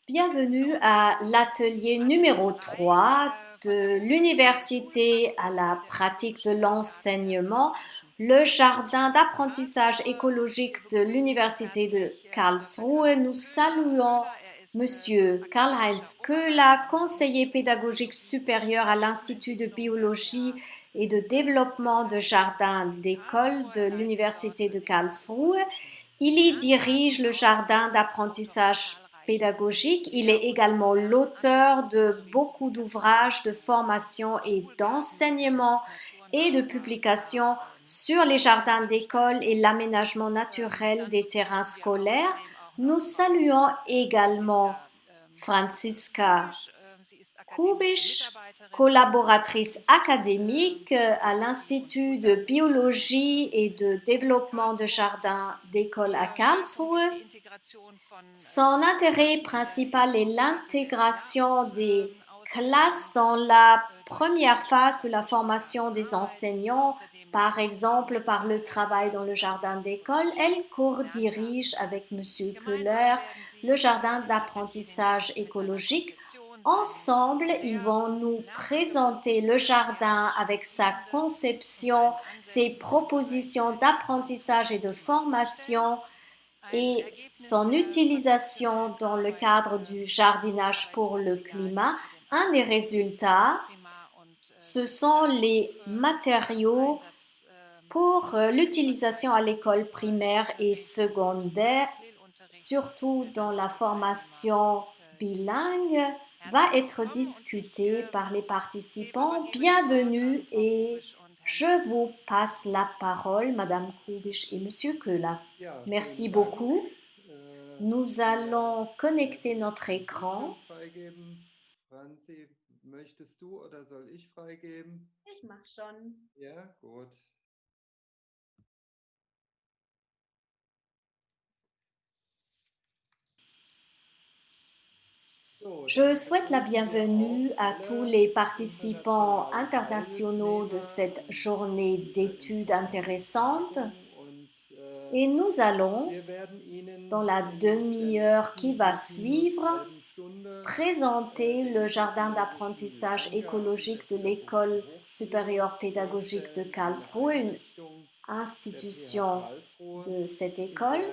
Bienvenue à l'atelier numéro 3 de l'université à la pratique de l'enseignement, le jardin d'apprentissage écologique de l'université de Karlsruhe. Nous saluons Monsieur Karl-Heinz Köhler, conseiller pédagogique supérieur à l'Institut de biologie et de développement de jardins d'école de l'université de Karlsruhe. Il y dirige le jardin d'apprentissage pédagogique. Il est également l'auteur de beaucoup d'ouvrages de formation et d'enseignement et de publications sur les jardins d'école et l'aménagement naturel des terrains scolaires. Nous saluons également Franziska Kubisch, collaboratrice académique à l'Institut de biologie et de développement de jardins d'école à Karlsruhe. Son intérêt principal est l'intégration des classes dans la première phase de la formation des enseignants, par exemple par le travail dans le jardin d'école. Elle co-dirige avec M. Köhler le jardin d'apprentissage écologique. Ensemble, ils vont nous présenter le jardin avec sa conception, ses propositions d'apprentissage et de formation et son utilisation dans le cadre du jardinage pour le climat. Un des résultats, ce sont les matériaux pour l'utilisation à l'école primaire et secondaire, surtout dans la formation bilingue, va être discuté par les participants. Bienvenue et je vous passe la parole, Madame Kubisch et Monsieur Köhler. Merci beaucoup. Nous allons connecter notre écran. Franzi, möchtest du oder soll ich freigeben? Ich mach schon. Ja, gut. Je souhaite la bienvenue à tous les participants internationaux de cette journée d'études intéressantes et nous allons, dans la demi-heure qui va suivre, présenter le jardin d'apprentissage écologique de l'École supérieure pédagogique de Karlsruhe, une institution de cette école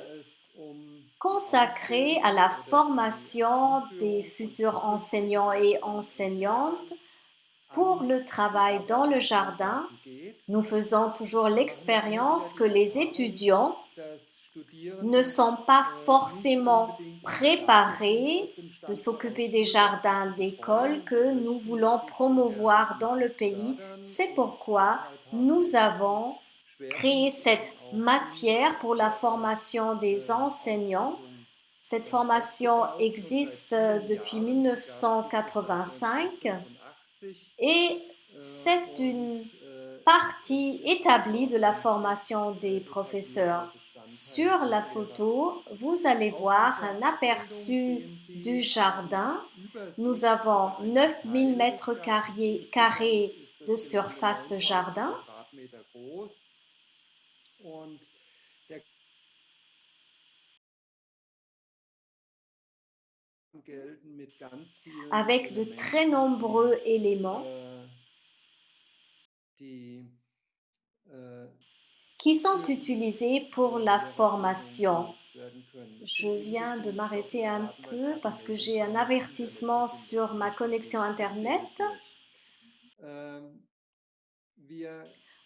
consacrée à la formation des futurs enseignants et enseignantes pour le travail dans le jardin. Nous faisons toujours l'expérience que les étudiants ne sont pas forcément préparés de s'occuper des jardins d'école que nous voulons promouvoir dans le pays. C'est pourquoi nous avons créé cette matière pour la formation des enseignants. Cette formation existe depuis 1985 et c'est une partie établie de la formation des professeurs. Sur la photo, vous allez voir un aperçu du jardin. Nous avons 9000 mètres carrés de surface de jardin. Avec de très nombreux éléments qui sont utilisés pour la formation. Je viens de m'arrêter un peu parce que j'ai un avertissement sur ma connexion Internet.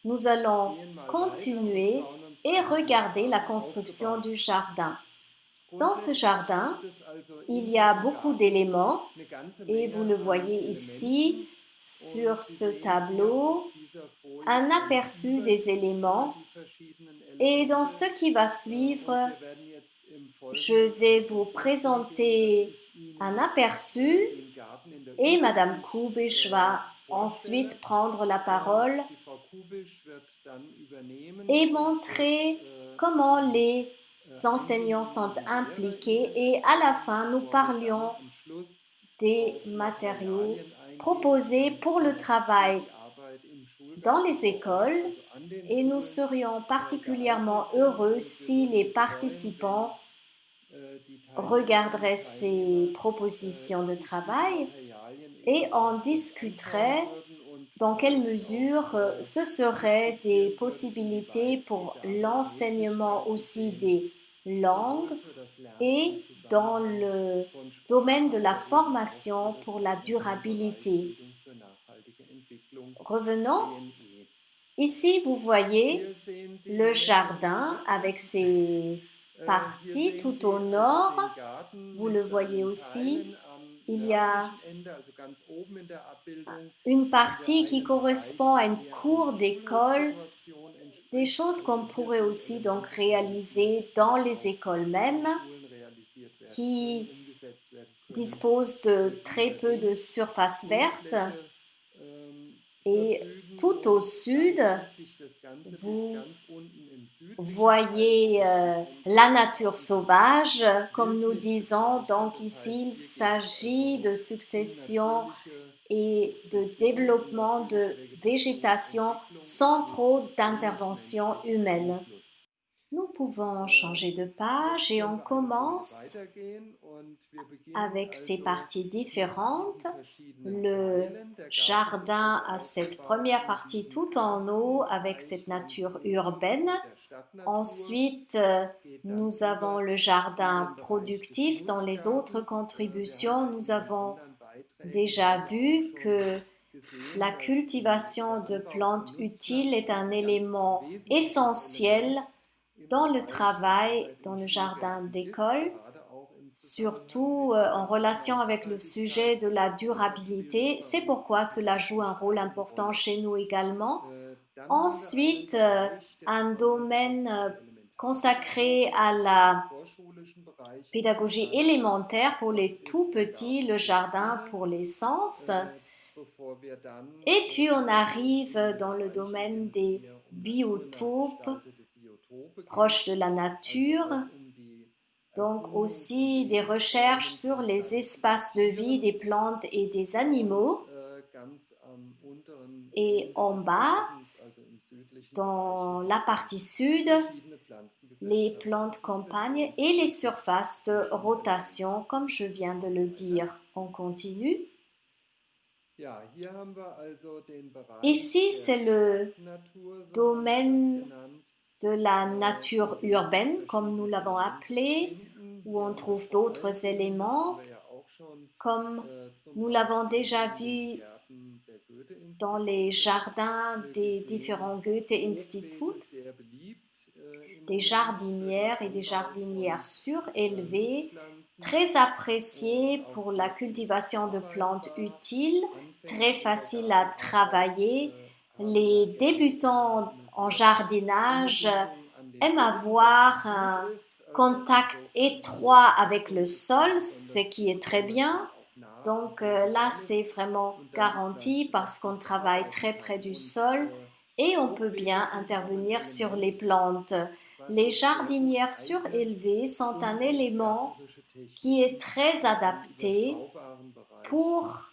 Nous allons continuer et regarder la construction du jardin. Dans ce jardin, il y a beaucoup d'éléments et vous le voyez ici sur ce tableau, un aperçu des éléments. Et dans ce qui va suivre, je vais vous présenter un aperçu et Madame Kubisch va ensuite prendre la parole et montrer comment les enseignants sont impliqués et à la fin, nous parlions des matériaux proposés pour le travail dans les écoles et nous serions particulièrement heureux si les participants regarderait ces propositions de travail et en discuterait dans quelle mesure ce seraient des possibilités pour l'enseignement aussi des langues et dans le domaine de la formation pour la durabilité. Revenons. Ici, vous voyez le jardin avec ses parties tout au nord. Vous le voyez aussi. Il y a une partie qui correspond à une cour d'école, des choses qu'on pourrait aussi donc réaliser dans les écoles mêmes, qui disposent de très peu de surface verte. Et tout au sud, vous voyez la nature sauvage, comme nous disons. Donc ici, il s'agit de succession et de développement de végétation sans trop d'intervention humaine. Nous pouvons changer de page et on commence avec ces parties différentes. Le jardin a cette première partie tout en haut avec cette nature urbaine. Ensuite, nous avons le jardin productif. Dans les autres contributions, nous avons déjà vu que la cultivation de plantes utiles est un élément essentiel dans le travail, dans le jardin d'école, surtout en relation avec le sujet de la durabilité. C'est pourquoi cela joue un rôle important chez nous également. Ensuite, un domaine consacré à la pédagogie élémentaire pour les tout petits, le jardin pour les sens. Et puis on arrive dans le domaine des biotopes proches de la nature, donc aussi des recherches sur les espaces de vie des plantes et des animaux. Et en bas, dans la partie sud, les plantes campagnes et les surfaces de rotation, comme je viens de le dire. On continue. Ici, c'est le domaine de la nature urbaine, comme nous l'avons appelé, où on trouve d'autres éléments, comme nous l'avons déjà vu dans les jardins des différents Goethe-Instituts, des jardinières et des jardinières surélevées, très appréciées pour la cultivation de plantes utiles, très faciles à travailler. Les débutants en jardinage aiment avoir un contact étroit avec le sol, ce qui est très bien. Donc là, c'est vraiment garanti parce qu'on travaille très près du sol et on peut bien intervenir sur les plantes. Les jardinières surélevées sont un élément qui est très adapté pour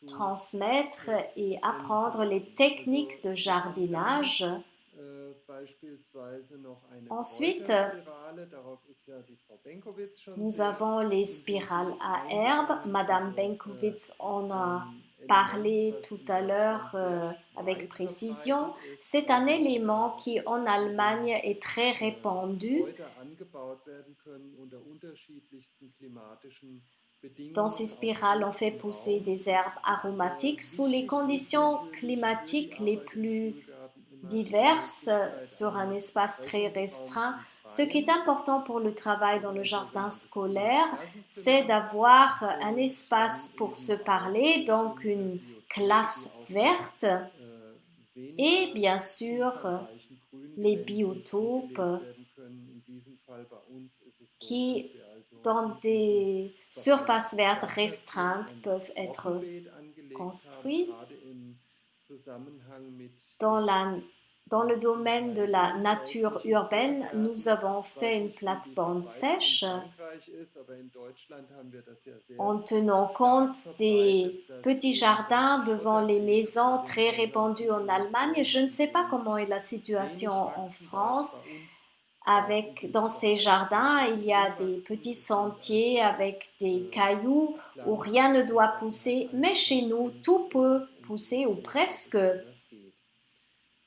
transmettre et apprendre les techniques de jardinage. Ensuite, nous avons les spirales à herbes. Madame Benkowitz en a parlé tout à l'heure avec précision. C'est un élément qui en Allemagne est très répandu. Dans ces spirales, on fait pousser des herbes aromatiques sous les conditions climatiques les plus diverses sur un espace très restreint. Ce qui est important pour le travail dans le jardin scolaire, c'est d'avoir un espace pour se parler, donc une classe verte et bien sûr les biotopes qui, dans des surfaces vertes restreintes, peuvent être construits. Dans le domaine de la nature urbaine, nous avons fait une plate-bande sèche en tenant compte des petits jardins devant les maisons très répandus en Allemagne. Je ne sais pas comment est la situation en France. Dans ces jardins, il y a des petits sentiers avec des cailloux où rien ne doit pousser, mais chez nous, tout peut pousser ou presque.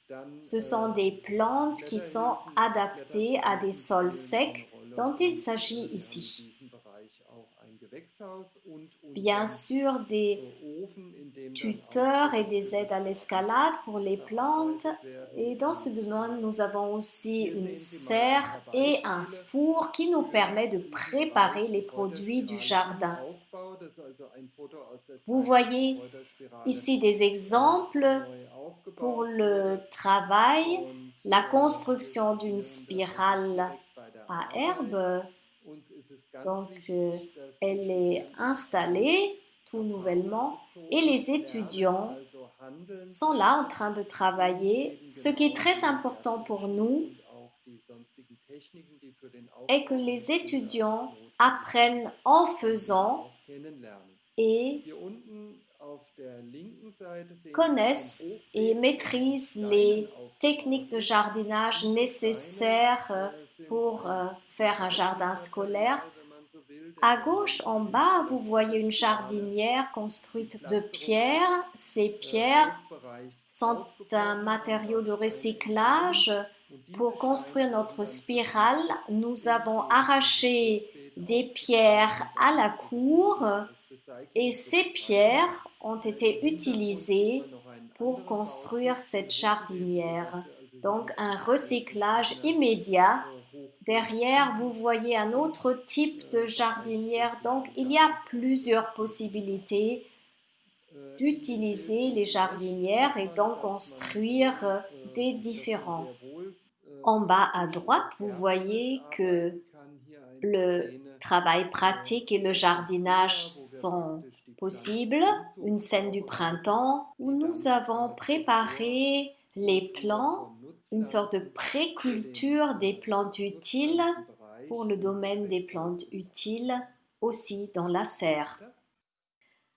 Dann Ce sont des plantes qui sont Kletterhilfen und adaptées à des Kletterpflanzen sols spielen auch eine secs Rolle dont il und s'agit wir haben in ici. diesem Bereich auch ein Gewächshaus und Bien unseren sûr, des Ofen, in dem dann auch tuteurs et des aides natürlich à l'escalade pour les plantes. verarbeitet werden. Et dans ce domaine, nous avons aussi Hier une sehen Sie mal ein serre paar et un Beispiele four qui nous für permet de diesen préparer Bereich les produits du Kräuterspirale im jardin. Aufbau. Das ist also ein Foto aus der Vous Zeit, als die voyez Kräuterspirale ici des exemples neu pour aufgebaut le wurde. travail, Und la wir construction d'une studieren das also spirale direkt bei der à Arbeit. herbe. Uns ist es ganz Donc, wichtig, dass die elle est Studierenden auch installée tout nouvellement et erfahrungsbezogen les lernen, étudiants also handeln sont là en train de und travailler. eben Ce qui est genau très die important modernen pour Maschinen nous und auch die sonstigen Techniken, die für den est que Aufbau einer les Spielbasis étudiants notwendig sind, apprennent en dann eben faisant auch kennenlernen. et Hier unten auf der linken Seite sehen Sie ein connaissent et Hochbeet mit maîtrisent Steinen les aufgebaut techniques de ist. jardinage Diese Steine nécessaires sind pour ein faire un jardin scolaire. Recyclingmaterial, wenn man so will, À denn wenn man gauche, en in bas, einer vous voyez une Kräuterspirale jardinière die construite de Pflasterung des pierre. Ces pierres Hofbereichs sont un aufgebrochen und matériau dort de Steine entnommen. recyclage. Und diese Pour Steine construire wurden notre dann spirale, verwendet, nous um avons eben dieses arraché Hochbeet des aufzubauen pierres und à dann la eben cour wieder als et Recycling zu ces betreiben. pierres ont Im été Hintergrund sieht utilisées man noch einen pour anderen construire Bautyp cette von Hochbeet, jardinière. sodass wir also hier Donc un wirklich tatsächlich in recyclage einer immédiat. Derrière, vous Hochbeettypen voyez un autre type de Bereich jardinière. des Donc il y a Lerngartens plusieurs ausgestellt. possibilités In dem Bild d'utiliser les unten rechts jardinières sieht et man, d'en construire des différents. sehr wohl En bas à praktisch droite, vous gärtnerisch voyez que arbeiten kann. Hier eine le Szene travail pratique et le aus dem jardinage Frühjahr, wo wir sont praktisch die possibles. Pflanzen Une in scène Zucht du vorbereiten, printemps où die nous dann avons zuvor préparé les Kultur plants, von une sorte de Nutzpflanzen für den préculture des plantes utiles pour Nutzpflanzenbereich le ins domaine des Gewächshaus plantes übertragen. utiles aussi dans la serre. Weiter.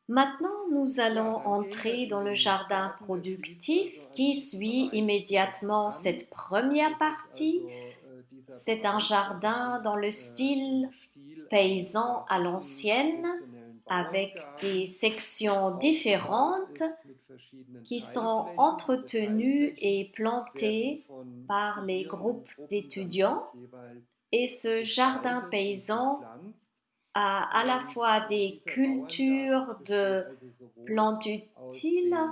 Maintenant, nous Ja, allons dann gehen wir entrer dans in le den jardin Garten. Der schließt productif also an qui diesem suit Bereich direkt immédiatement an. cette première Das ist partie. also dieser C'est un Bereich, der bei jardin dans le uns style im Stil eines paysan à klassischen, l'ancienne traditionnellen avec des Bauerngarten sections aufgebaut différentes ist mit verschiedenen qui sont Teilflächen. Diese entretenues Teilflächen et werden plantées von par les groupes Studierendengruppen dann d'étudiants. auch jeweils Et ce jardin gestaltet und paysan bepflanzt. a à la Und fois des dieser Bauerngarten cultures besteht de also sowohl plantes aus utiles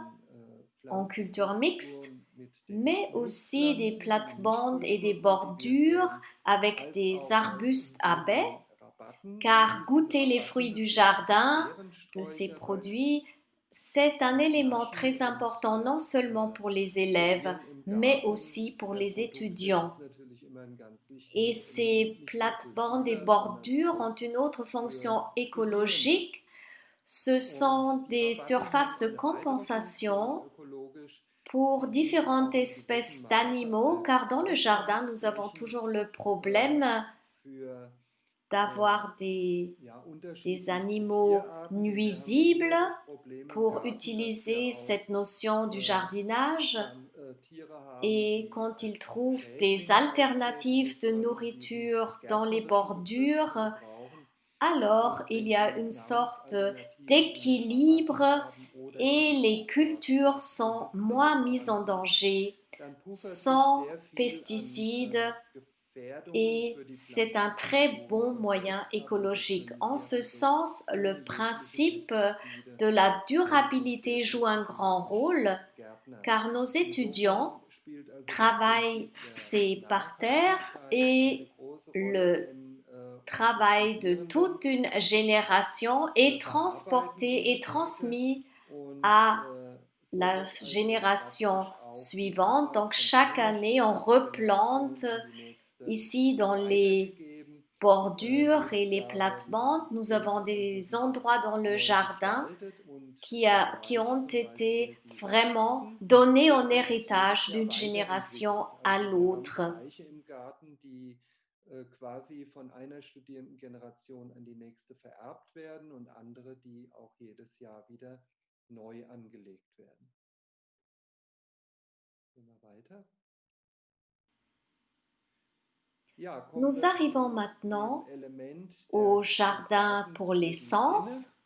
den en culture mixte, Pflanzenkulturen mit den mais aussi des Mischpflanzen, den plates-bandes et des Mischkulturen kultiviert bordures werden, avec als des auch aus arbustes à baies, unseren Rabatten. In car diesen goûter les Rabatten fruits du befinden sich jardin, de ces Beerensträucher produits, c'est un das élément Naschen très und important non das seulement pour les élèves, Probieren im mais Garten aussi pour der les Produkte étudiants. ist natürlich immer ein ganz Et wichtiges ces Element, nicht nur für plates-bandes et Schüler, sondern bordures auch ont une autre fonction für Studierende. écologique. Ce Und sont die des Rabatten haben surfaces de eine weitere Funktion compensation ökologisch. pour Sie dienen différentes auch in gewissem espèces Maße d'animaux, als car dans le jardin, nous avons Ausgangsflächen toujours le problème für d'avoir ja, des unterschiedlichste animaux Tierarten, denn wir haben nuisibles hier das Problem im pour Garten, dass wir utiliser auch cette notion du jardinage. Tiere haben, Et die quand ils auch trouvent des Schädlinge auftreten alternatives de können, die eben nourriture das dans les gärtnerische Gewürz bordures, brauchen alors und il y a deswegen une sorte Nahrungsalternativen in den Rabatten d'équilibre haben oder et eben les auch dort cultures sont Besitz der moins mises Gefahren en ist, danger, dann puffert sich sans sehr viel an pesticides Gefährdungen et für die c'est un très Pflanzenkulturen bon von sich moyen ab und wir écologique. können En hier ce also sens, ohne le jegliche principe Pestizide de la bisher durabilité joue un grand ökologisch rôle gärtnern. car nos Insofern étudiants spielt also das travaillent Prinzip der ces parterres Nachhaltigkeit eine et große Rolle, le denn unsere travail de Studierenden toute une génération est bearbeiten transporté diese et Beete transmis und à so la wird also génération praktisch auch die suivante. Arbeit Donc von chaque einer année, on Generation replante an die nächste ici dans les weitergegeben. bordures et Jedes les Jahr werden plates-bandes. Nous Beete avons also des wieder endroits dans le neu jardin gestaltet und der qui Bereich ont zum été Beispiel dieser vraiment Garten, donnés en der wird jedes héritage Jahr d'une génération weiterentwickelt. à Also wir haben l'autre. Bereiche im Garten, die quasi von einer Studierendengeneration an die nächste vererbt werden und andere, die auch jedes Jahr wieder neu angelegt werden. Gehen wir weiter. Ja, kommen Nous wir arrivons zu einem maintenant Element au des jardin Gartens pour les für die Sinne. sens.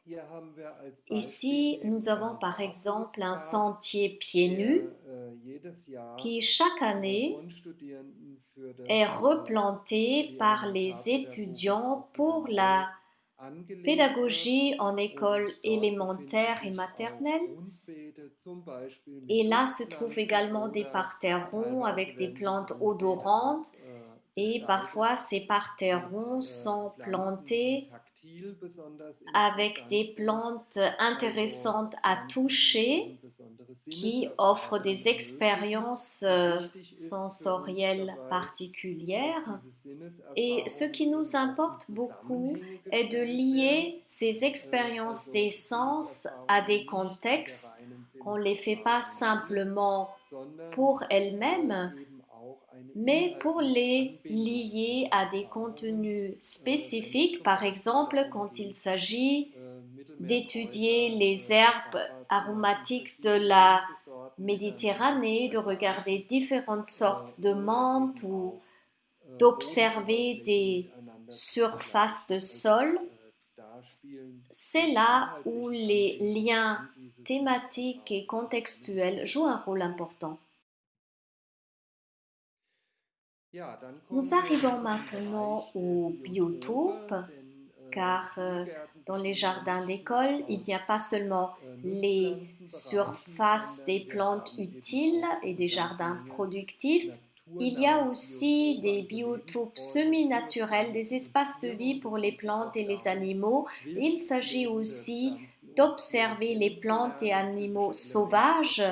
Hier haben wir als Beispiel Ici, eben nous avons einen par exemple un Barfußpfad, sentier pieds nus der jedes Jahr qui chaque année von Studierenden est für replanté die par les Elementarpädagogik étudiants auch wieder pour neu la angelegt wird. pédagogie en école Und dort befinden élémentaire et sich auch maternelle. Rundbeete, zum Beispiel Et mit là se trouvent Duftpflanzen également des oder parterres ronds teilweise avec des werden diese plantes Rundbeete odorantes. auch Et gestaltet parfois, ces parterres mit ronds sont Pflanzen, die plantés taktil besonders avec interessant des sind, plantes also intéressantes à Pflanzen, die toucher, eben besondere qui offrent des Sinneserfahrungen ermöglichen. expériences Wichtig ist für uns sensorielles dabei, dass particulières. diese Et ce Sinneserfahrungen qui nous eben auch in importe beaucoup Zusammenhänge est de gestellt werden, lier ces expériences also des sens à des Sinneserfahrungen nicht in der contextes, reinen qu'on ne les fait pas Sinneserfahrung sehen, simplement sondern pour elles-mêmes, eben auch eine mais pour inhaltliche les Anbindung lier dieser à des Erfahrungen, contenus wenn es spécifiques, zum par Beispiel exemple darum quand il geht, s'agit d'étudier Mittelmeerkräuter les herbes Fahrradtouren in aromatiques de verschiedene la Gemüsesorten miteinander zu Méditerranée, de regarder vergleichen différentes sortes de oder menthes eben ou auch d'observer Bodenoberflächen des miteinander zu surfaces de vergleichen. Also sol. da spielen C'est die là où inhaltlichen les Anbindungen liens an diese thématiques et Sinneserfahrungen eine contextuels jouent un Bedeutung. rôle important. Ja, dann Nous kommen wir arrivons zum maintenant Bereich aux Biotope, biotopes, denn car Schulgärten dans les bestehen ja jardins nicht nur d'école, il n'y a aus pas seulement les Nutzpflanzenbereichen, surfaces des sondern wir plantes haben eben utiles auch et eine des ganze jardins Menge productifs. Il y a naturnahe aussi Biotope, des also biotopes Lebensräume für semi-naturels, des Pflanzen und espaces de Tiere. vie Und pour es les geht ja plantes auch et les darum, animaux. Il wild s'agit lebende aussi Pflanzen und Tiere d'observer les plantes et kennenzulernen, animaux typische Elemente der sauvages,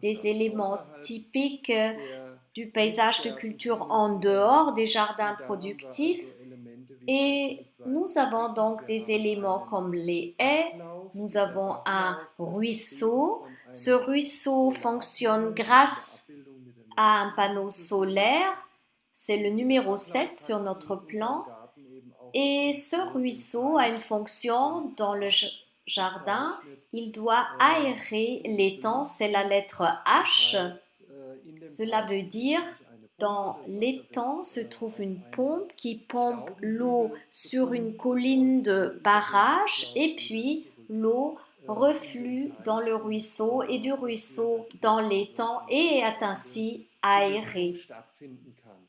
des Kulturlandschaft éléments außerhalb typiques der du paysage de Nutzgärten culture en kennenzulernen. dehors des jardins Und da haben wir productifs. also Elemente wie Et beispielsweise nous avons Becken. donc Wir des haben éléments einen comme les haies, Bachlauf. nous Dieser avons un Bachlauf wird beschrieben ruisseau. von Ce einem ruisseau fonctionne Solarpanel, hier in der grâce Abbildung mit der à un Metallzylinder panneau zu sehen. solaire. C'est le Und dieser numéro Bachlauf 7 sur hat notre in unserem plan. Garten eben auch die Et ce Funktion, den ruisseau a une Teich und fonction dans le Park jardin. bezeichnet, Il doit aérer zu l'étang, c'est la durchlüften. lettre Das H. heißt, in dem Cela Teich veut dire befindet sich eine Pumpe, dans das Wasser l'étang wird se trouve auf une einen pompe qui pompe l'eau Staudenhügel sur une gepumpt und colline läuft dann de über den barrage Bachlauf et wieder puis zurück l'eau in den reflue dans Teich le und ruisseau et du sorgt dafür, ruisseau dass dans hier also l'étang die et est entsprechende ainsi Bewegung aéré. stattfinden kann.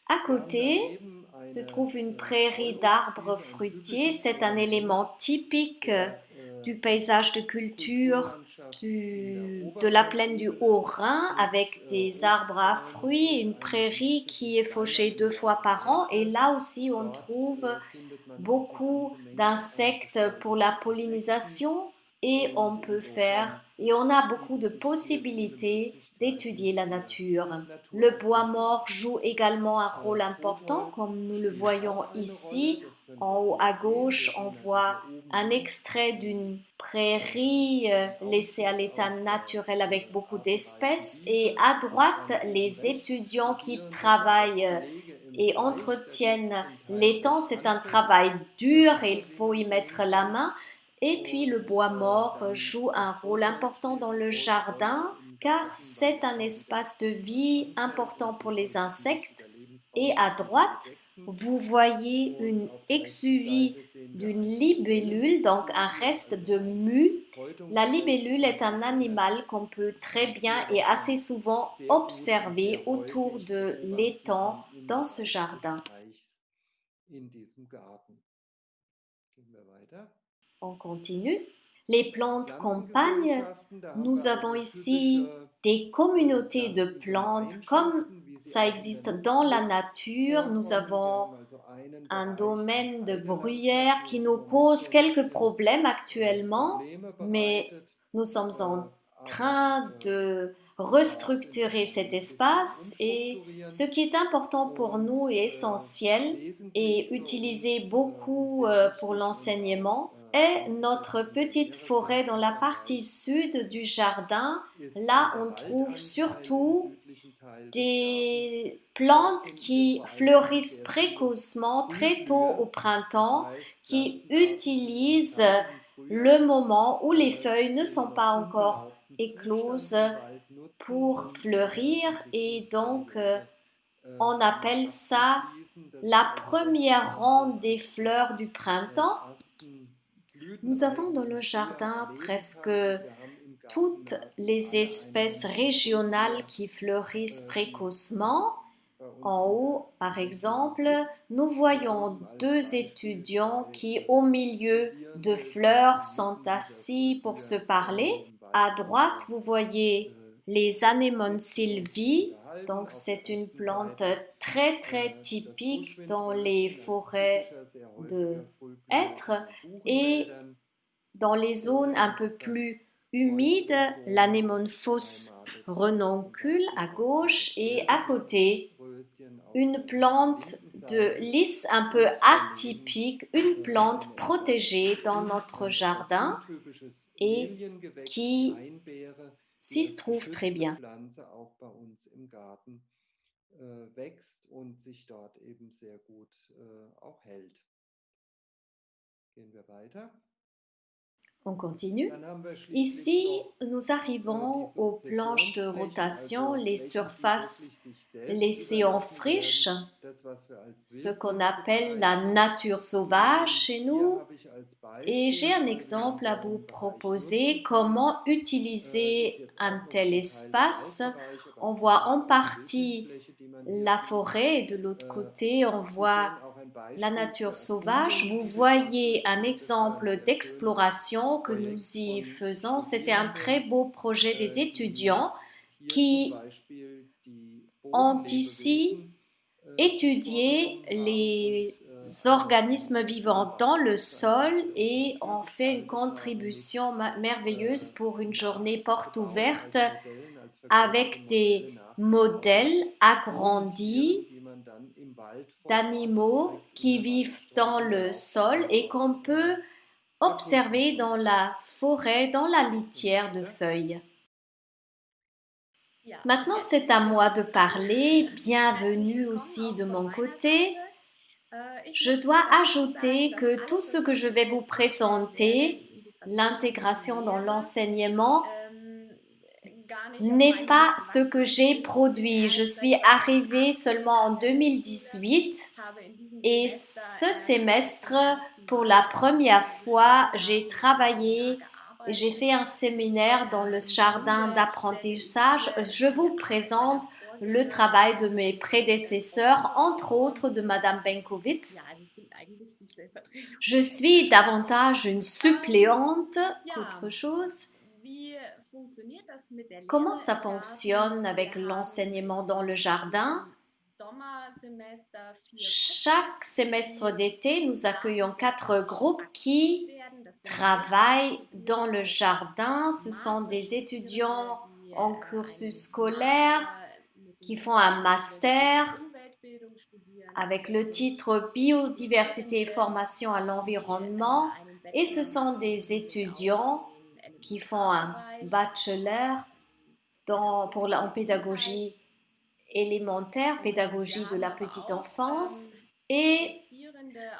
À Wir haben côté daneben se eine trouve une prairie d'arbres Streuobstwiese, ein fruitiers. typisches C'est un Element élément typique der du paysage de culture Kulturlandschaft in der de la plaine du Oberwaldsebene. Es Haut-Rhin sind avec des arbres à Obstbäume fruits, und une eine prairie Wiese, die qui est zweimal fauchée im 2 fois Jahr par an. gemäht Et wird. là aussi, on Dort trouve findet man auch eine beaucoup ganze Menge an d'insectes pour la bestäubten Insekten pollinisation et on und peut insofern faire, et on a beaucoup de bieten sich hier viele possibilités d'étudier Möglichkeiten la für nature. Le bois Naturerkundung. mort joue également un rôle important, Totholz comme nous le spielt voyons auch eine Rolle, ici. das können En wir haut hier à sehen. Wir gauche, on sehen also voit hier oben un links extrait d'une prairie den laissée à Auszug l'état aus der naturel avec beaucoup artenreichen d'espèces. Et Wiese à und droite, dann oben les rechts étudiants qui Studierende bei der travaillent Pflege im et Teich. Das ist entretiennent zum Teil l'étang. recht C'est un handfest, travail der dur et il Futter, wie faut y man mettre sehen la kann. main. Et puis le Und bois mort dann joue un das rôle Totholz important spielt dans eine le große Rolle jardin im car Garten, weil c'est es un ein espace de ganz vie Anfeld important und pour eben les ein insectes. wichtiger Et Lebensraum à für die droite, Insekten. vous voyez Und une auf der rechten exuvie Seite sehen wir d'une eine libellule, donc un Libellenstudie, reste also de ein mue. La Häutungsrest libellule est einer un animal qu'on peut très bien Pflanze, et was assez man souvent sehr gut und observer sehr autour häufig de beobachten l'étang kann im dans ce Bereich des jardin. Teichs in diesem Garten. Gehen wir weiter. On continue. Les plantes compagnes, Pflanzengesellschaften, da haben nous wir avons also ici typische des communautés de plantes comme Pflanzengemeinschaften, wie sie ça auch in der existe dans la Natur nature. Nous vorkommen. Wir avons haben also einen un Bereich an domaine de bruyère Heidelandschaft, wo qui es im nous Moment cause so ein quelques bisschen problèmes actuellement, Probleme mais bereitet, nous sommes en aber train de dort sind wir restructurer schon cet ein bisschen am espace et ce Umstrukturieren qui est important pour und nous et essentiel et wesentlich für utilisé uns und beaucoup sehr pour wichtig und l'enseignement auch est sehr notre viel in der petite Lehre forêt von dans la partie Vorteil sud du jardin. ist Là, unser on trouve Waldanteil im surtout südlichen Teil des Gartens. des Dort plantes finden wir qui vor allem fleurissent sehr viele précocement, très tôt au Frühblüher, das printemps, heißt qui Pflanzenarten, die im utilisent zarten le Frühjahr moment où les feuilles ne den sont pas noch encore unbelaubten Zustand écloses im Wald nutzen pour und in der fleurir et donc Entwicklungsperiode On appelle einmal ça abzuschließen. Das ist la also das, was première ronde des fleurs du printemps. ersten Nous avons dans Blütenreifen le im Frühjahr jardin erleben presque kann. Und wir haben im Garten toutes nahezu les alle eine espèces Mundschenke régionales hier, qui fleurissent wie es précocement. bei uns En in haut, der par Region exemple, gibt. nous Hier voyons oben als deux Beispiel étudiants 2 qui, au milieu de Studierende, die fleurs, sont inmitten dieser assis pour se parler. Frühjahrssonne im À droite, Waldflur vous voyez les anémones sitzen und sich sylvie. unterhalten. Donc, Auf der c'est une rechten plante Seite très, très das typique dans les Buschwindröschen als forêts typischer, sehr de häufiger Frühblüher hêtres. in den Et Buchenwäldern dans les zones oder un in peu etwas plus humides, feuchteren Zonen l'anémone fausse beheimatet, zum renoncule Beispiel à auch bei gauche et à côté Pferdewindröschen auf une der plante linken de Seite lys un peu und daneben atypique, une plante ein protégée dans notre etwas jardin untypisches et Liliengewächs, die qui Einbeere, die s'y als trouve très geschützte bien. Pflanze auch bei uns im Garten wächst und sich dort eben sehr gut auch hält. Gehen wir weiter. On continue. Dann haben wir schließlich Ici, noch nous die arrivons aux planches de Sukzessionsflächen, rotation, also les Flächen, die surfaces wirklich sich selbst laissées en überlassen friche, werden. Das, was wir als ce qu'on Wildnis appelle la bezeichnen. nature sauvage chez Hier nous. habe ich als Et Beispiel j'ai un mal, wie man exemple so à vous einen Bereich proposer, nutzen kann. comment Ist utiliser jetzt un auch noch tel zum Teil der espace. Waldbereich, aber On zum voit Teil en auch eine partie Wildnisfläche, die man hier la sieht. forêt et de l'autre côté, on Sie voit sehen auch ein la Beispiel nature für sauvage. Erkundung, Vous die wir dort voyez un durchführen. Das war ein exemple sehr schönes d'exploration que Projekt nous y von faisons. C'était un très Studierenden, beau projet des die étudiants hier zum qui Beispiel die ont ici Bodenlebewesen sich étudié vorgenommen haben und les einen organismes vivants wunderschönen dans le Bauernstand sol hier vor et die Tür ont fait une gestaltet haben mit contribution merveilleuse pour une journée porte nachgebaut ouverte als Modellen, als vergrößerte avec Modelle des nachgebaut modèles mit agrandis Bodentieren, die man dann im Wald vor Ort d'animaux direkt in qui der vivent dans in der le sol Laubzone et qu'on auch peut erkunden observer dans konnte. la forêt, dans la Gehen wir litière de weiter. feuilles. Maintenant, c'est à moi de parler. Bienvenue aussi de mon côté. Je dois ajouter que tout ce que je vais vous présenter, l'intégration dans l'enseignement, n'est pas ce que j'ai produit. Je suis arrivée seulement en 2018 et ce semestre, pour la première fois, j'ai travaillé et j'ai fait un séminaire dans le jardin d'apprentissage. Je vous présente le travail de mes prédécesseurs, entre autres de Madame Benkowitz. Je suis davantage une suppléante qu'autre chose. Comment ça fonctionne avec l'enseignement dans le jardin? Chaque semestre d'été, nous accueillons 4 groupes qui travaillent dans le jardin. Ce sont des étudiants en cursus scolaire qui font un master avec le titre Biodiversité et formation à l'environnement. Et ce sont des étudiants qui font un bachelor en pédagogie élémentaire, pédagogie de la petite enfance. Et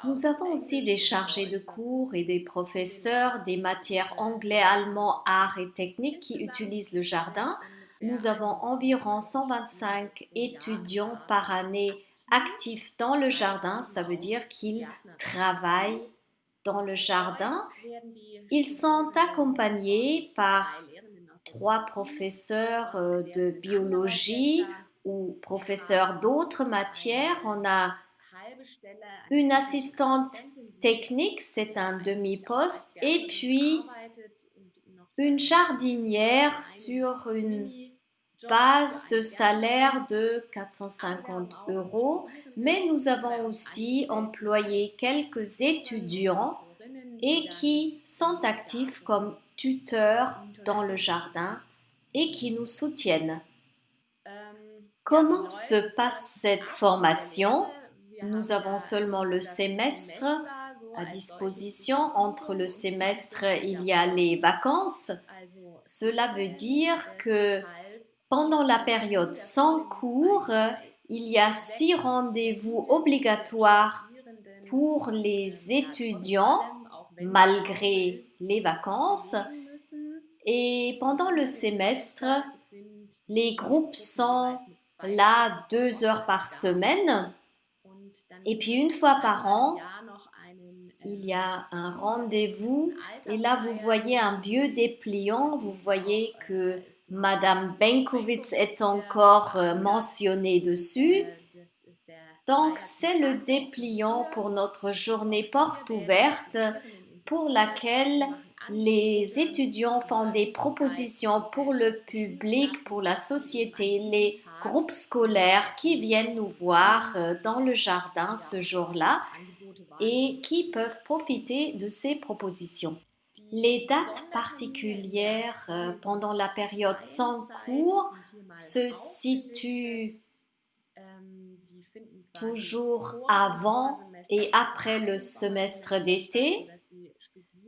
nous avons aussi des chargés de cours et des professeurs des matières anglais, allemand, arts et techniques qui utilisent le jardin. Nous avons environ 125 étudiants par année actifs dans le jardin. Ça veut dire qu'ils travaillent dans le jardin. Ils sont accompagnés par 3 professeurs de biologie ou professeurs d'autres matières. On a une assistante technique, c'est un demi-poste, et puis une jardinière sur une base de salaire de 450 €, mais nous avons aussi employé quelques étudiants et qui sont actifs comme tuteurs dans le jardin et qui nous soutiennent. Comment se passe cette formation? Nous avons seulement le semestre à disposition. Entre le semestre, il y a les vacances. Cela veut dire que pendant la période sans cours, il y a 6 rendez-vous obligatoires pour les étudiants malgré les vacances. Et pendant le semestre, les groupes sont là 2 heures par semaine. Et puis une fois par an, il y a un rendez-vous et là vous voyez un vieux dépliant, vous voyez que Madame Benkowitz est encore mentionnée dessus. Donc c'est le dépliant pour notre journée porte ouverte pour laquelle les étudiants font des propositions pour le public, pour la société, les groupes scolaires qui viennent nous voir dans le jardin ce jour-là et qui peuvent profiter de ces propositions. Les dates particulières pendant la période sans cours se situent toujours avant et après le semestre d'été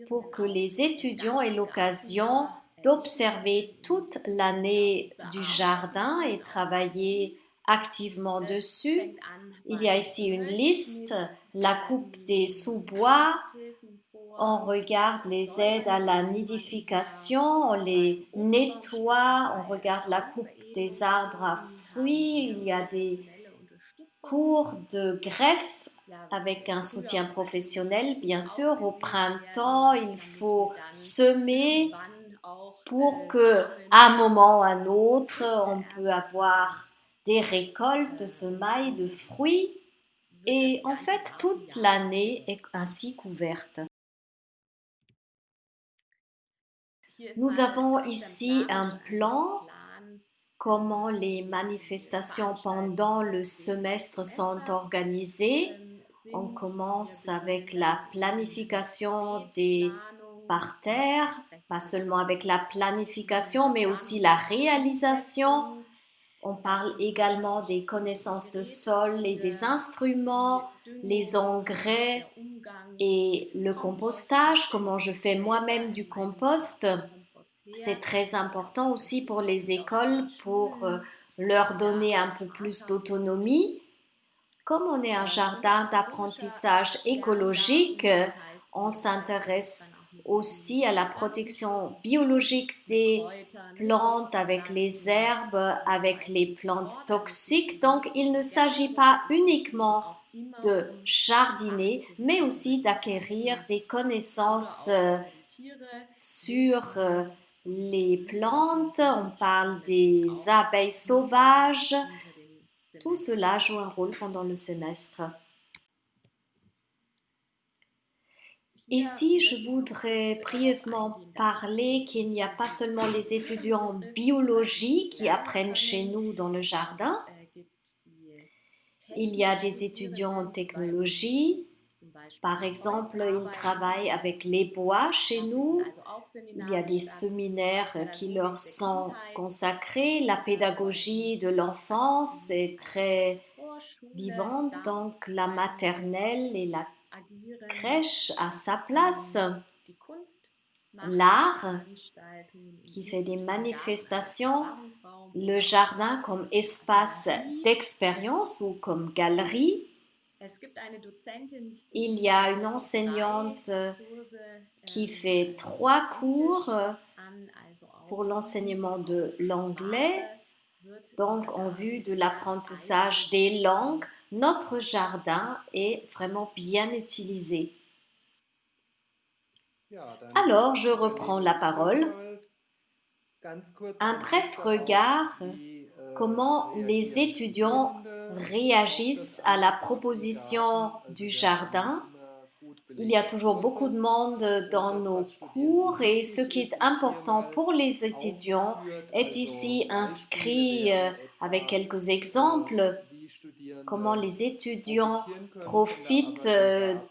pour que les étudiants aient l'occasion d'observer toute l'année du jardin et travailler activement dessus. Il y a ici une liste, la coupe des sous-bois, on regarde les aides à la nidification, on les nettoie, on regarde la coupe des arbres à fruits, il y a des cours de greffe avec un soutien professionnel, bien sûr. Au printemps, il faut semer pour que, à un moment ou à un autre, on peut avoir des récoltes de semailles, de fruits. Et en fait, toute l'année est ainsi couverte. Nous avons ici un plan, comment les manifestations pendant le semestre sont organisées. On commence avec la planification des parterres, pas seulement avec la planification, mais aussi la réalisation. On parle également des connaissances de sol et des instruments, les engrais et le compostage, comment je fais moi-même du compost. C'est très important aussi pour les écoles pour leur donner un peu plus d'autonomie. Comme on est un jardin d'apprentissage écologique, on s'intéresse aussi à la protection biologique des plantes avec les herbes, avec les plantes toxiques. Donc, il ne s'agit pas uniquement de jardiner, mais aussi d'acquérir des connaissances sur les plantes. On parle des abeilles sauvages. Tout cela joue un rôle pendant le semestre. Ici, je voudrais brièvement parler qu'il n'y a pas seulement les étudiants en biologie qui apprennent chez nous dans le jardin. Il y a des étudiants en technologie. Par exemple, ils travaillent avec les bois chez nous. Il y a des séminaires qui leur sont consacrés. La pédagogie de l'enfance est très vivante, donc la maternelle et la crèche à sa place. L'art qui fait des manifestations, le jardin comme espace d'expérience ou comme galerie. Il y a une enseignante qui fait 3 cours pour l'enseignement de l'anglais. Donc, en vue de l'apprentissage des langues, notre jardin est vraiment bien utilisé. Alors, je reprends la parole. Un bref regard, comment les étudiants réagissent à la proposition du jardin. Il y a toujours beaucoup de monde dans nos cours et ce qui est important pour les étudiants est ici inscrit avec quelques exemples. Comment les étudiants profitent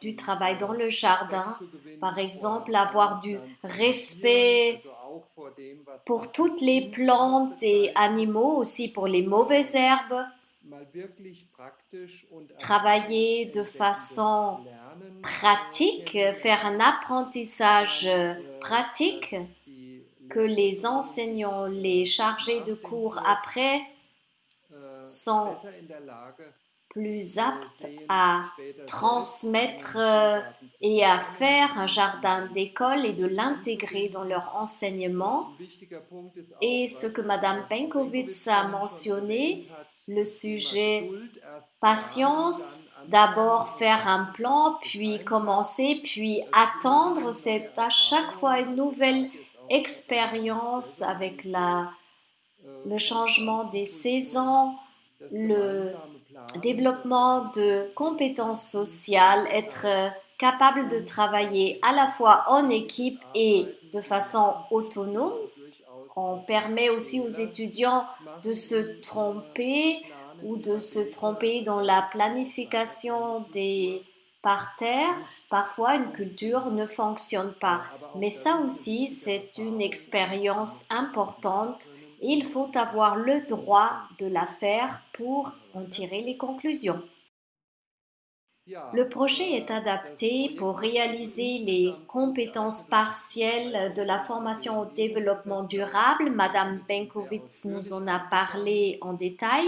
du travail dans le jardin. Par exemple, avoir du respect pour toutes les plantes et animaux, aussi pour les mauvaises herbes. Travailler de façon pratique, faire un apprentissage pratique que les enseignants, les chargés de cours après sont plus aptes à transmettre et à faire un jardin d'école et de l'intégrer dans leur enseignement. Et ce que Madame Penkowitz a mentionné, le sujet patience, d'abord faire un plan, puis commencer, puis attendre, c'est à chaque fois une nouvelle expérience avec le changement des saisons, le développement de compétences sociales, être capable de travailler à la fois en équipe et de façon autonome. On permet aussi aux étudiants de se tromper ou de se tromper dans la planification des parterres. Parfois, une culture ne fonctionne pas. Mais ça aussi, c'est une expérience importante et il faut avoir le droit de la faire pour en tirer les conclusions. Le projet est adapté pour réaliser les compétences partielles de la formation au développement durable. Madame Benkowitz nous en a parlé en détail.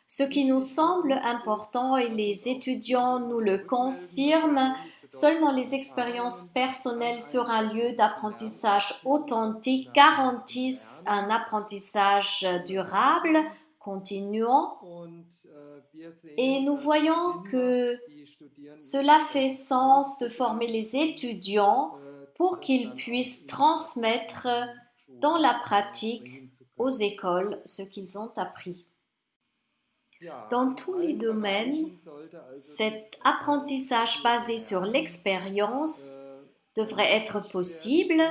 Ce qui nous semble important et les étudiants nous le confirment, seulement les expériences personnelles sur un lieu d'apprentissage authentique garantissent un apprentissage durable. Continuons. Et nous voyons que cela fait sens de former les étudiants pour qu'ils puissent transmettre dans la pratique aux écoles ce qu'ils ont appris. Dans tous les domaines, cet apprentissage basé sur l'expérience devrait être possible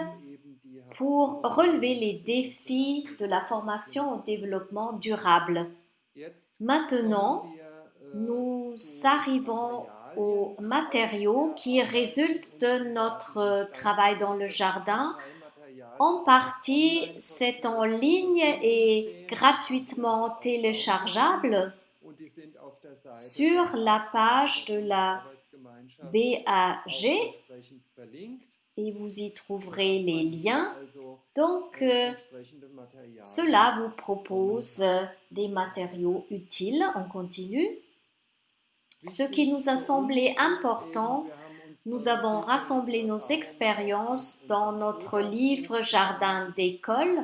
pour relever les défis de la formation au développement durable. Maintenant, nous arrivons aux matériaux qui résultent de notre travail dans le jardin. En partie, c'est en ligne et gratuitement téléchargeable sur la page de la BAG et vous y trouverez les liens. Donc, cela vous propose des matériaux utiles. On continue. Ce qui nous a semblé important, nous avons rassemblé nos expériences dans notre livre Jardin d'école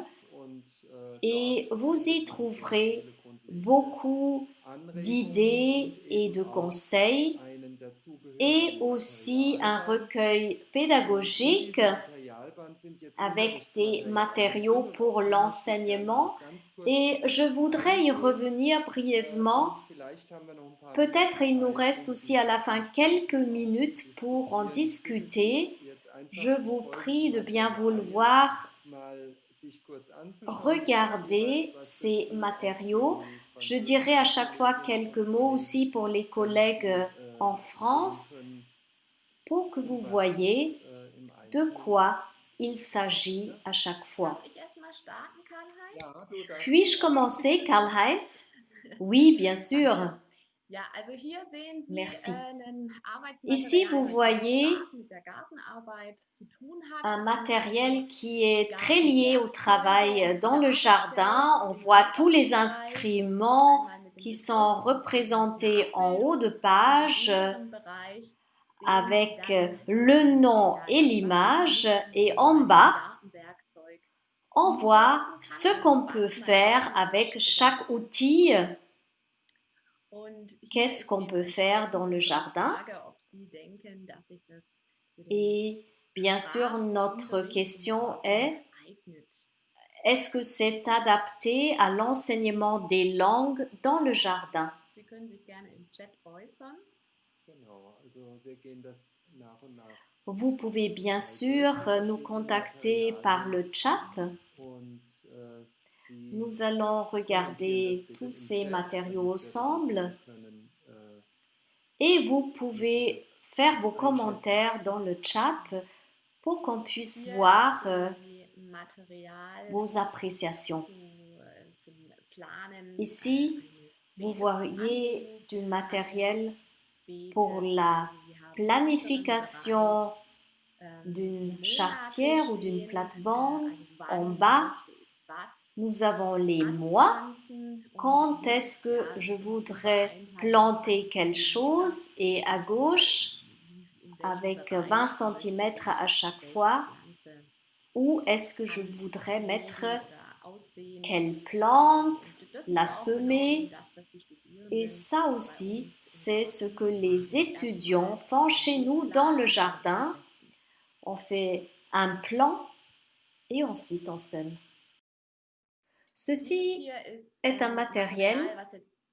et vous y trouverez beaucoup d'idées et de conseils et aussi un recueil pédagogique avec des matériaux pour l'enseignement et je voudrais y revenir brièvement. Peut-être il nous reste aussi à la fin quelques minutes pour en discuter. Je vous prie de bien vouloir regarder ces matériaux. Je dirai à chaque fois quelques mots aussi pour les collègues en France pour que vous voyez de quoi il s'agit à chaque fois. Puis-je commencer, Karl-Heinz? Oui, bien sûr. Merci. Ici, vous voyez un matériel qui est très lié au travail dans le jardin. On voit tous les instruments qui sont représentés en haut de page avec le nom et l'image et en bas, on voit ce qu'on peut faire avec chaque outil. Qu'est-ce qu'on peut faire dans le jardin? Et bien sûr, notre question est, est-ce que c'est adapté à l'enseignement des langues dans le jardin? Vous pouvez bien sûr nous contacter par le chat. Nous allons regarder tous ces matériaux ensemble et vous pouvez faire vos commentaires dans le chat pour qu'on puisse voir vos appréciations. Ici, vous voyez du matériel pour la planification d'une charretière ou d'une plate-bande. En bas, Nous avons les mois. Quand est-ce que je voudrais planter quelque chose? Et à gauche, avec 20 centimètres à chaque fois, où est-ce que je voudrais mettre quelle plante, la semer? Et ça aussi, c'est ce que les étudiants font chez nous dans le jardin. On fait un plan et ensuite on sème. Ceci est un matériel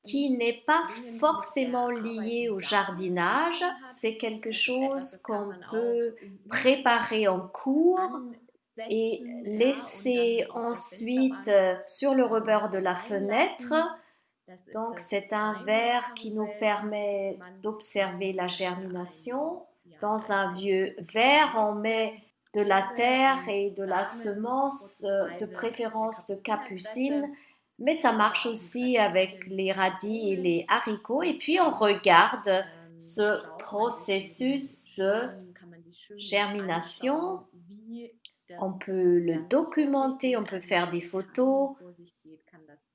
qui n'est pas forcément lié au jardinage, c'est quelque chose qu'on peut préparer en cours et laisser ensuite sur le rebord de la fenêtre. Donc c'est un verre qui nous permet d'observer la germination. Dans un vieux verre, on met de la terre et de la semence, de préférence de capucine, mais ça marche aussi avec les radis et les haricots. Et puis on regarde ce processus de germination. On peut le documenter, on peut faire des photos,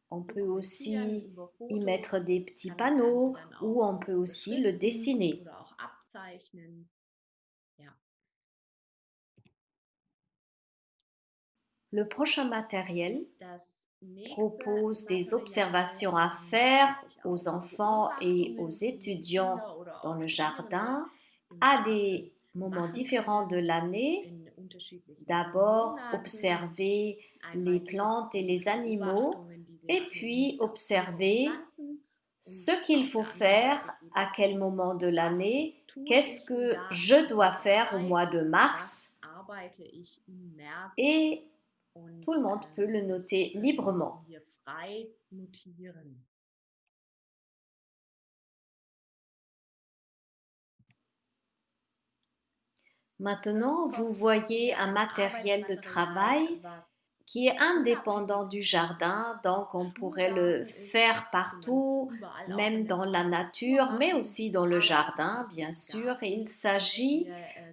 on peut aussi y mettre des petits panneaux ou on peut aussi le dessiner. Le prochain matériel propose des observations à faire aux enfants et aux étudiants dans le jardin à des moments différents de l'année. D'abord, observer les plantes et les animaux et puis observer ce qu'il faut faire à quel moment de l'année, qu'est-ce que je dois faire au mois de mars et tout le monde peut le noter librement. Maintenant, vous voyez un matériel de travail qui est indépendant du jardin, donc on pourrait le faire partout, même dans la nature, mais aussi dans le jardin, bien sûr. Et il s'agit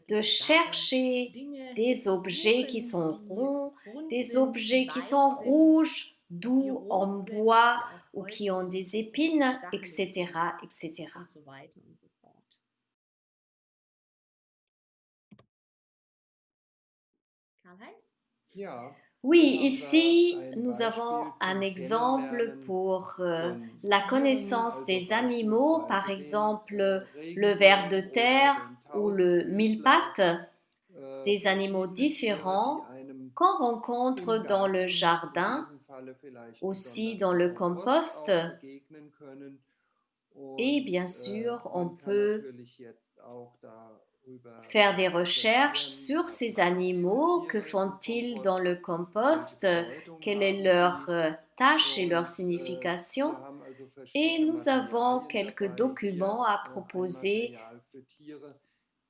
de chercher des objets qui sont ronds, des objets qui sont rouges, doux en bois ou qui ont des épines, etc., etc. Ja, Oui, hier haben wir ici, ein nous avons Beispiel un zum exemple Kennenlernen pour von la Tieren, connaissance also des animaux, par beispielsweise den exemple le ver de Regenwurm oder terre den ou le Tausendfüßler, mille-pattes, des animaux verschiedene Tiere, die différents einem qu'on im rencontre dans le Garten, in jardin, diesem Falle vielleicht aussi besonders dans im le Kompost compost. auch begegnen können. Et Und bien sûr, on man kann peut natürlich jetzt auch darüber faire des recherches recherchieren, sur was ces machen diese animaux, que Tiere im font-ils dans Kompost, le welche compost, Bedeutung quelle est haben leur sie. tâche et leur Und signification. wir haben also Et verschiedene nous avons Materialien quelques dabei. Hier documents à ein proposer Material für Tiere,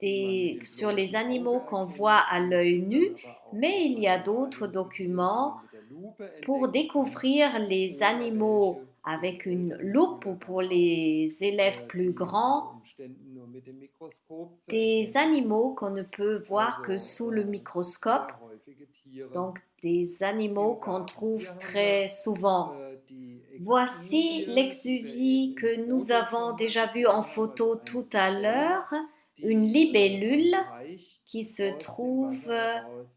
die man mit dem sur les bloßen Auge animaux qu'on voit erkennen à kann. Es l'œil gibt dann nu, aber auch mais noch il y a d'autres Materialien für Tiere, die documents man mit der Lupe pour entdecken kann découvrir les oder animaux welche für die avec une älteren loupe ou Schüler pour dann auch, les élèves plus die unter grands, Umständen nur mit dem Mikroskop zu des erkennen sind. animaux qu'on ne peut voir que Also sous le microscope, sehr häufige Tiere. donc des animaux Im qu'on Garten. trouve Hier haben wir très souvent. die Voici Exuvie, die wir eben l'exuvie im que nous Foto avons schon mal déjà vu en gesehen haben, also photo eine tout à Libelle, l'heure, une die am libellule Teich qui se aus dem trouve Wasser heraus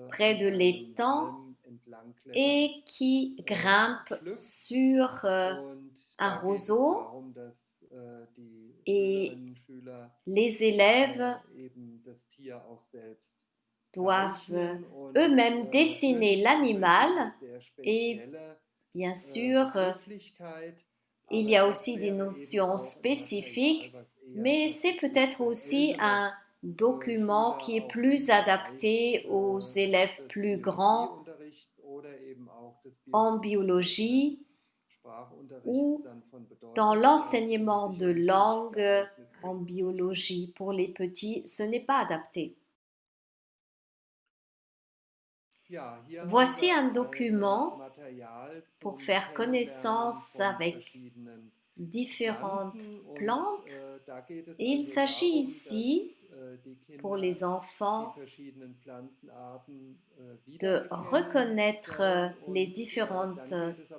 près an de einem l'étang Halm entlang kletternd et qui grimpe schlüpft. sur Und un da geht es roseau darum, dass die et Schülerinnen und Schüler les élèves eben das Tier auch selbst doivent zeichnen und eux-mêmes dessiner natürlich durch l'animal eine sehr et spezielle bien sûr Begrifflichkeit, il aber y a das aussi des wäre eben notions auch ein Material, spécifiques, was eher mais c'est tatsächlich peut-être für aussi ältere un document Schüler qui est auch plus im Bereich adapté aux élèves des plus grands Biologieunterrichts oder eben auch des en Biologieunterrichts oder biologie Sprachunterrichts ou dann von dans Bedeutung sein und l'enseignement de sicherlich nicht langue geeignet en sind. biologie. Pour les petits, ce n'est pas adapté. Ja, hier haben Voici wir un ein document Material pour zum faire Kennenlernen connaissance von avec verschiedenen différentes Pflanzen und plantes. da geht es Et il also s'agit darum, dass ici pour les enfants verschiedenen Pflanzenarten de reconnaître les différentes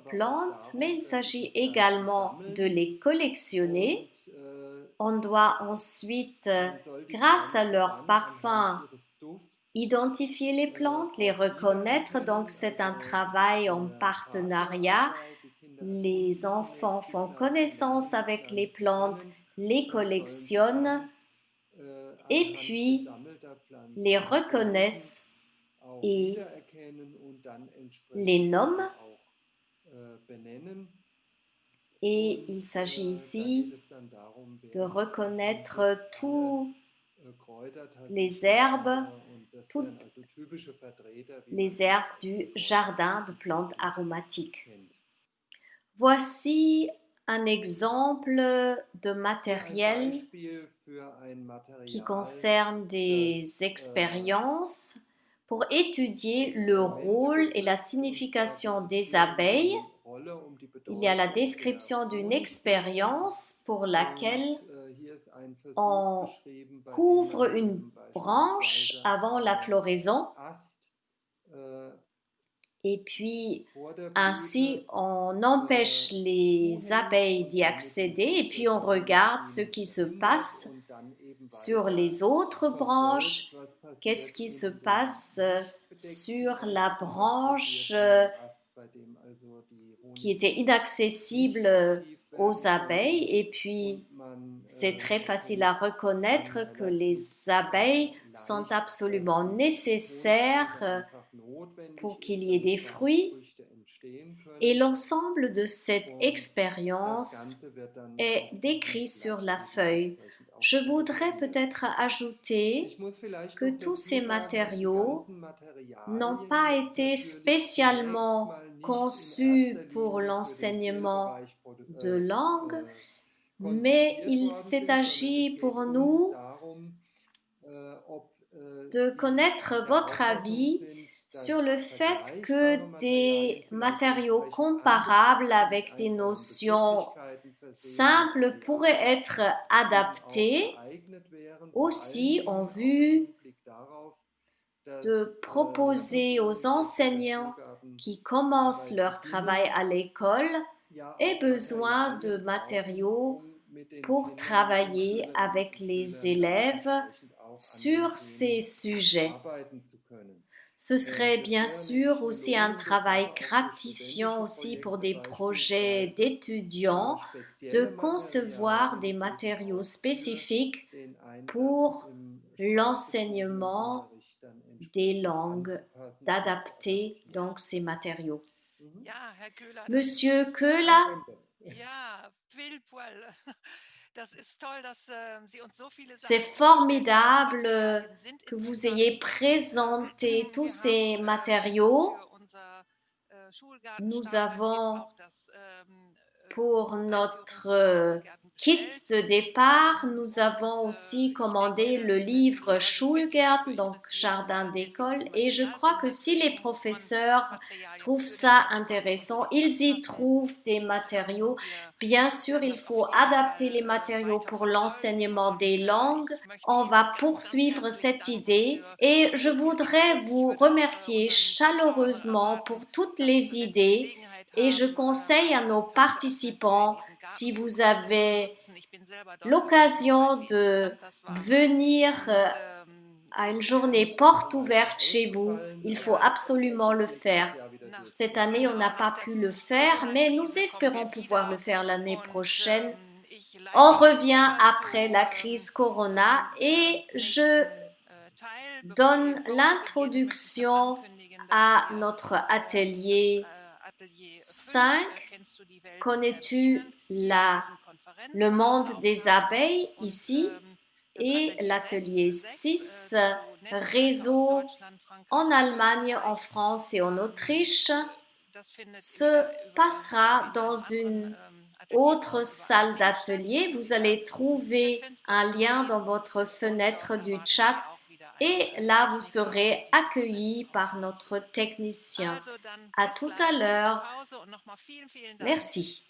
plantes, mais il s'agit également de les collectionner. On doit ensuite, grâce à leur parfum, identifier les plantes, les reconnaître. Donc, c'est un travail en partenariat. Les enfants font connaissance avec les plantes, les collectionnent et puis les reconnaissent et les nomment. Et il s'agit ici de reconnaître tous les herbes, toutes les herbes du jardin de plantes aromatiques. Voici un exemple de matériel qui concerne des expériences pour étudier le rôle et la signification des abeilles. Il y a la description d'une expérience pour laquelle on couvre une branche avant la floraison et puis ainsi on empêche les abeilles d'y accéder et puis on regarde ce qui se passe sur les autres branches, qu'est-ce qui se passe sur la branche qui était inaccessible aux abeilles et puis c'est très facile à reconnaître que les abeilles sont absolument nécessaires pour qu'il y ait des fruits et l'ensemble de cette expérience est décrit sur la feuille. Je voudrais peut-être ajouter que tous ces matériaux n'ont pas été spécialement conçus pour l'enseignement de langue, mais il s'est agi pour nous de connaître votre avis sur le fait que des matériaux comparables avec des notions simples pourraient être adaptés aussi en vue de proposer aux enseignants qui commencent leur travail à l'école aient besoin de matériaux pour travailler avec les élèves sur ces sujets. Ce serait bien sûr aussi un travail gratifiant aussi pour des projets d'étudiants de concevoir des matériaux spécifiques pour l'enseignement des langues, d'adapter donc ces matériaux. Monsieur Köhler, c'est formidable que vous ayez présenté tous ces matériaux. Nous avons pour notre kit de départ, nous avons aussi commandé le livre Schulgarten, donc jardin d'école, et je crois que si les professeurs trouvent ça intéressant, ils y trouvent des matériaux. Bien sûr, il faut adapter les matériaux pour l'enseignement des langues. On va poursuivre cette idée et je voudrais vous remercier chaleureusement pour toutes les idées. Et je conseille à nos participants, si vous avez l'occasion de venir à une journée porte ouverte chez vous, il faut absolument le faire. Cette année, on n'a pas pu le faire, mais nous espérons pouvoir le faire l'année prochaine. On revient après la crise Corona et je donne l'introduction à notre atelier 5. Connais-tu le monde des abeilles ici? Et l'atelier 6, réseau en Allemagne, en France et en Autriche, se passera dans une autre salle d'atelier. Vous allez trouver un lien dans votre fenêtre du chat et là vous serez accueillis par notre technicien. À tout à l'heure. Merci.